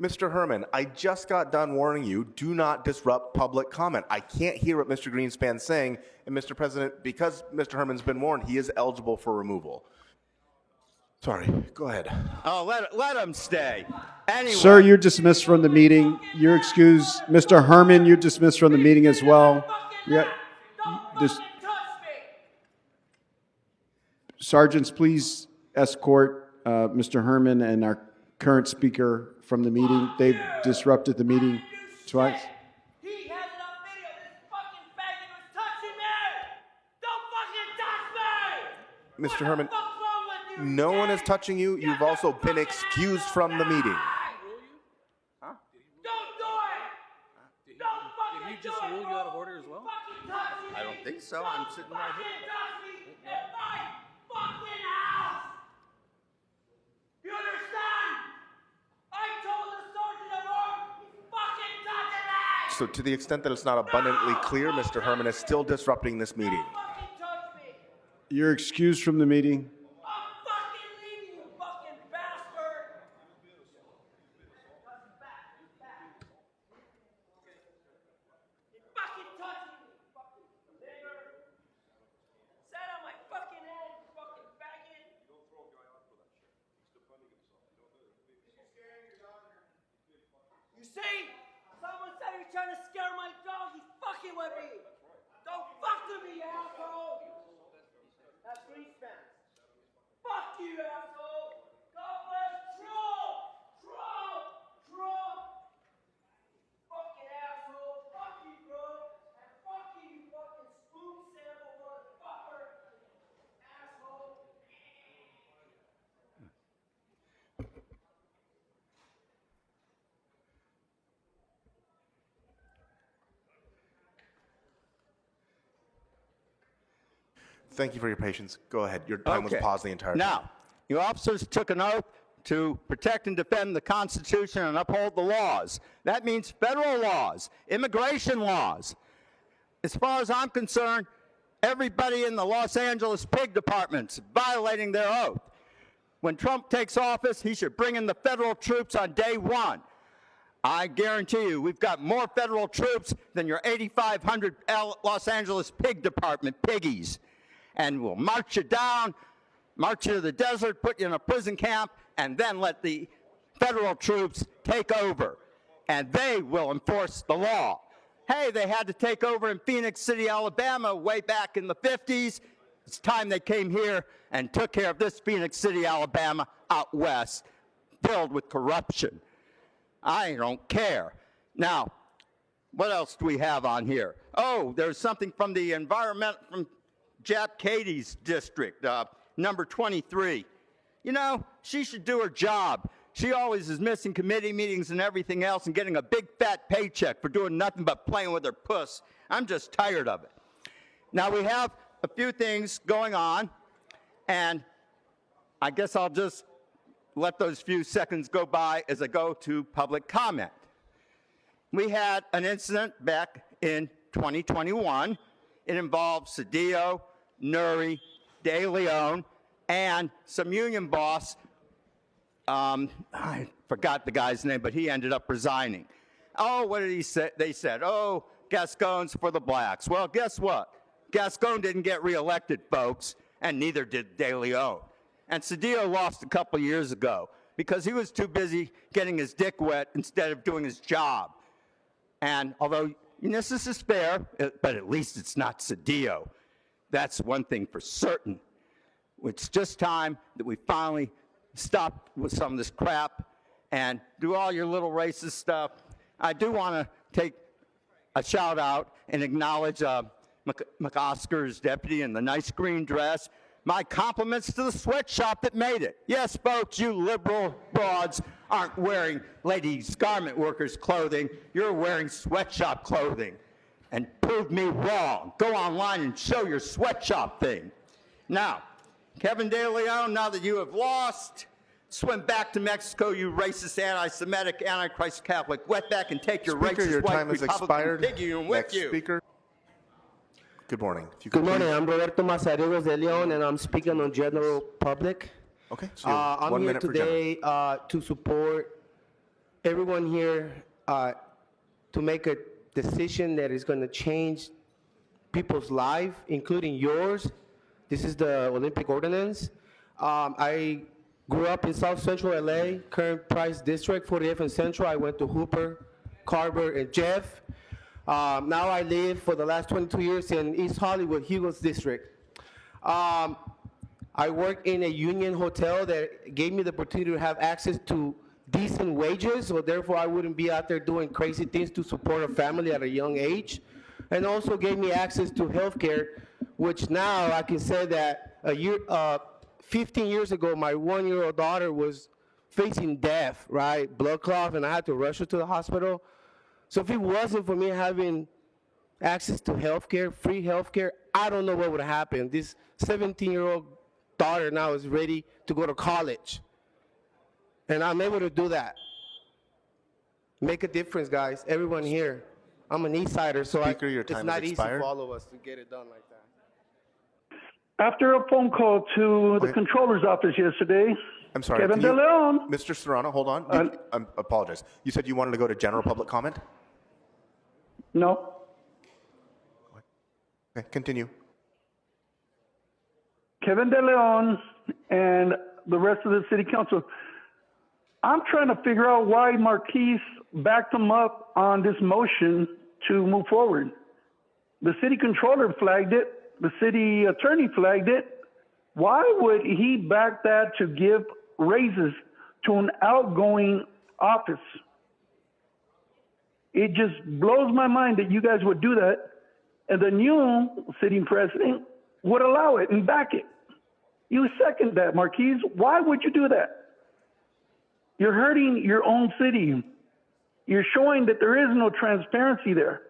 Mr. Herman, I just got done warning you, do not disrupt public comment. I can't hear what Mr. Greenspan's saying, and Mr. President, because Mr. Herman's been warned, he is eligible for removal. Sorry, go ahead. Oh, let him stay. Anyway. Sir, you're dismissed from the meeting. You're excused. Mr. Herman, you're dismissed from the meeting as well. Yeah. Sergeants, please escort Mr. Herman and our current speaker from the meeting. They've disrupted the meeting twice. Mr. Herman, no one is touching you. You've also been excused from the meeting. Huh? Did he just rule you out of order as well? I don't think so. I'm sitting right here. You understand? I told the sergeant at work, he's fucking touching me! So to the extent that it's not abundantly clear, Mr. Herman is still disrupting this meeting. You're excused from the meeting. You see? Someone said he's trying to scare my dog. He's fucking with me. Don't fuck with me, you asshole. That's Greenspan. Fuck you, asshole. God bless Trump. Trump. Fucking asshole. Fuck you, bro. And fuck you, fucking spoon sample motherfucker. Asshole. Thank you for your patience. Go ahead. Your time was paused the entire time. Now, you officers took an oath to protect and defend the Constitution and uphold the laws. That means federal laws, immigration laws. As far as I'm concerned, everybody in the Los Angeles Pig Department's violating their oath. When Trump takes office, he should bring in the federal troops on day one. I guarantee you, we've got more federal troops than your 8,500 Los Angeles Pig Department piggies. And we'll march you down, march you to the desert, put you in a prison camp, and then let the federal troops take over. And they will enforce the law. Hey, they had to take over in Phoenix City, Alabama way back in the 50s. It's time they came here and took care of this Phoenix City, Alabama out west, filled with corruption. I don't care. Now, what else do we have on here? Oh, there's something from the environment, from Jap Katie's district, number 23. You know, she should do her job. She always is missing committee meetings and everything else and getting a big fat paycheck for doing nothing but playing with her puss. I'm just tired of it. Now we have a few things going on, and I guess I'll just let those few seconds go by as I go to public comment. We had an incident back in 2021. It involved Cedillo, Nuri, De Leon, and some union boss. I forgot the guy's name, but he ended up resigning. Oh, what did he say? They said, oh, Gascon's for the blacks. Well, guess what? Gascon didn't get reelected, folks, and neither did De Leon. And Cedillo lost a couple years ago because he was too busy getting his dick wet instead of doing his job. And although this is fair, but at least it's not Cedillo. That's one thing for certain. It's just time that we finally stop with some of this crap and do all your little racist stuff. I do want to take a shout out and acknowledge McOscar's deputy in the nice green dress. My compliments to the sweatshop that made it. Yes, folks, you liberal broads aren't wearing ladies' garment workers' clothing. You're wearing sweatshop clothing. And prove me wrong. Go online and show your sweatshop thing. Now, Kevin De Leon, now that you have lost, swim back to Mexico, you racist, anti-Semitic, antichrist Catholic. Wet back and take your Speaker, racist your white time has Republican expired. pig-union with Next you. speaker. Good morning. If you Good could morning. please- I'm Roberto Mazariegos de Leon, and I'm speaking on general public. Okay, so you have I'm 1 here minute for general. today to support everyone here to make a decision that is going to change people's life, including yours. This is the Olympic ordinance. I grew up in South Central LA, Current Price District, 40th and Central. I went to Hooper, Carver, and Jeff. Now I live for the last 22 years in East Hollywood, Hugo's district. I work in a union hotel that gave me the opportunity to have access to decent wages, so therefore I wouldn't be out there doing crazy things to support a family at a young age. And also gave me access to health care, which now I can say that 15 years ago, my 1-year-old daughter was facing death, right? Blood clot, and I had to rush her to the hospital. So if it wasn't for me having access to health care, free health care, I don't know what would happen. This 17-year-old daughter now is ready to go to college. And I'm able to do that. Make a difference, guys. Everyone here. I'm an East Sider, so Speaker, your it's time not has easy expired. for all of us to get it done like that. After a phone call to the controller's office yesterday, I'm sorry. Kevin can De you- Leon. Mr. Serrano, hold on. I apologize. You said you wanted to go to general public comment? No. Okay, continue. Kevin De Leon and the rest of the city council. I'm trying to figure out why Marquise backed him up on this motion to move forward. The city controller flagged it. The city attorney flagged it. Why would he back that to give raises to an outgoing office? It just blows my mind that you guys would do that, and the new sitting president would allow it and back it. You second that, Marquise. Why would you do that? You're hurting your own city. You're showing that there is no transparency there.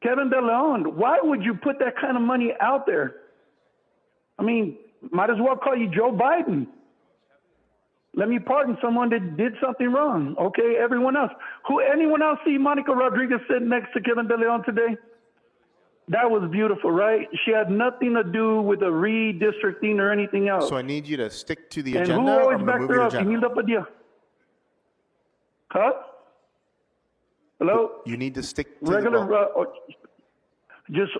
Kevin De Leon, why would you put that kind of money out there? I mean, might as well call you Joe Biden. Let me pardon someone that did something wrong. Okay, everyone else. Anyone else see Monica Rodriguez sitting next to Kevin De Leon today? That was beautiful, right? She had nothing to do with the redistricting or anything else. So I need you to stick to the And agenda, who or always I'm backed going to her move up? you to general. Hilda Padilla. Huh? Hello? You need to stick to Regular, the... just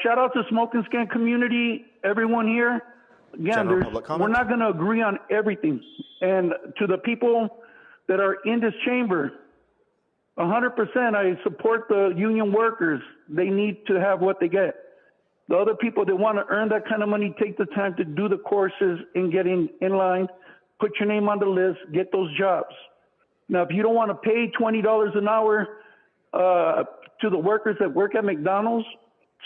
shout out to Smoke and Scan community, everyone here. Again, General public comment? we're not going to agree on everything. And to the people that are in this chamber, 100% I support the union workers. They need to have what they get. The other people that want to earn that kind of money, take the time to do the courses and get in line, put your name on the list, get those jobs. Now, if you don't want to pay $20 an hour to the workers that work at McDonald's,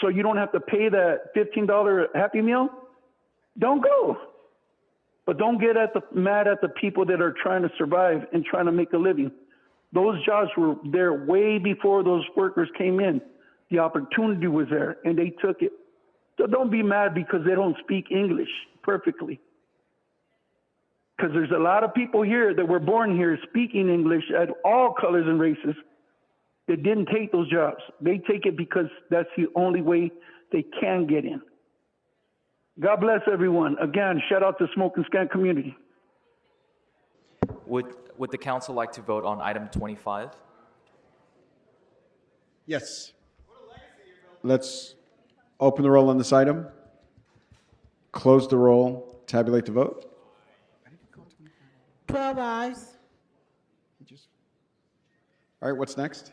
so you don't have to pay that $15 Happy Meal, don't go. But don't get mad at the people that are trying to survive and trying to make a living. Those jobs were there way before those workers came in. The opportunity was there, and they took it. So don't be mad because they don't speak English perfectly. Because there's a lot of people here that were born here speaking English at all colors and races that didn't take those jobs. They take it because that's the only way they can get in. God bless everyone. Again, shout out to Smoke and Scan community. Would the council like to vote on item 25? Yes. Let's open the roll on this item, close the roll, tabulate the vote. 12 eyes. All right, what's next?